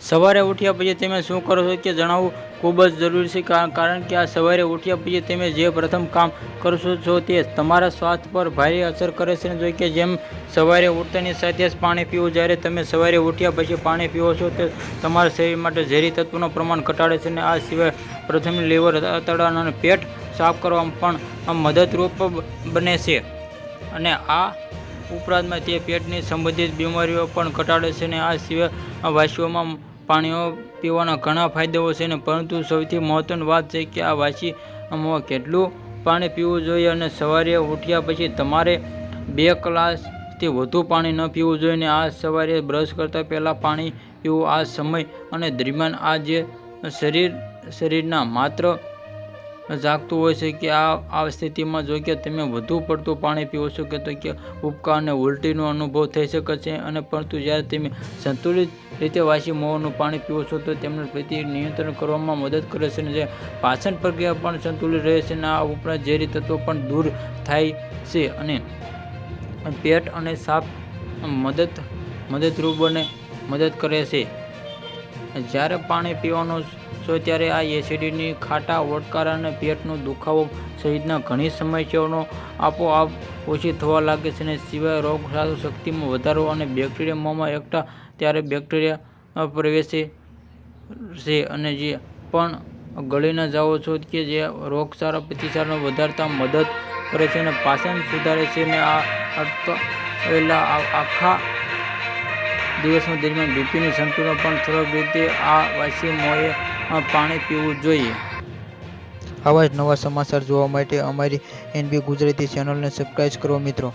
સવારે ઉઠ્યા પછી તમે શું કરો છો તે જણાવવું ખૂબ જ જરૂરી છે, કારણ કે આ સવારે ઉઠ્યા પછી તમે જે પ્રથમ કામ કરશો છો તે તમારા સ્વાસ્થ્ય પર ભારે અસર કરે છે. જો કે જેમ સવારે ઉઠતાની સાથે જ પાણી પીવું. જ્યારે તમે સવારે ઉઠ્યા પછી પાણી પીવો છો તે તમારા શરીર માટે ઝેરી તત્વોનું પ્રમાણ ઘટાડે છે અને આ સિવાય પ્રથમ લીવર, આંતરડા અને પેટ સાફ કરવામાં પણ મદદરૂપ બને છે અને આ ઉપરાંતમાં તે પેટની સંબંધિત બીમારીઓ પણ ઘટાડે છે અને આ સિવાય વાસીઓમાં પાણીઓ પીવાના ઘણા ફાયદાઓ છે પરંતુ સૌથી મહત્વની વાત છે કે આ વાસીમાં કેટલું પાણી પીવું જોઈએ અને સવારે ઉઠ્યા પછી તમારે 2 ગ્લાસથી વધુ પાણી ન પીવું જોઈએ અને આ સવારે બ્રશ કરતાં પહેલાં પાણી પીવું. આ સમય અને દરમિયાન આ જે શરીરના માત્ર જાગતું હોય છે કે આ સ્થિતિમાં જો કે તમે વધુ પડતું પાણી પીવો છો તો કે ઉબકા અને ઉલટીનો અનુભવ થઈ શકે છે અને પરંતુ જ્યારે તમે સંતુલિત રીતે વાસી મોંનું પાણી પીવો છો તો તેમને પ્રતિ નિયંત્રણ કરવામાં મદદ કરે છે અને જે પાચન પ્રક્રિયા પણ સંતુલિત રહે છે અને આ ઉપરાંત ઝેરી તત્વો પણ દૂર થાય છે અને પેટ અને સાફ મદદરૂપ મદદ કરે છે. જ્યારે પાણી પીવાનું છો ત્યારે આ એસિડિટી, ખાટા, ઓડકાર અને પેટનો દુખાવો સહિતના ઘણી સમસ્યાઓનો આપોઆપ ઓછી થવા લાગે છે અને સિવાય રોગપ્રતિકારક શક્તિમાં વધારો અને બેક્ટેરિયા મોંમાં એકઠા ત્યારે બેક્ટેરિયા પ્રવેશે છે અને જે પણ ગળી ન જાઓ છો કે જે રોગપ્રતિકારક વધારવામાં મદદ કરે છે અને પાચન સુધારે છે અને આ અટકાવેલા આખા દિવસમાં દરમિયાન બીપીની સંતુલન પણ સરળ રીતે આ વાસી મોંએ પાણી પીવું જોઈએ. આવા જ નવા સમાચાર જોવા માટે અમારી NB ગુજરાતી ચેનલને સબસ્ક્રાઇબ કરો મિત્રો.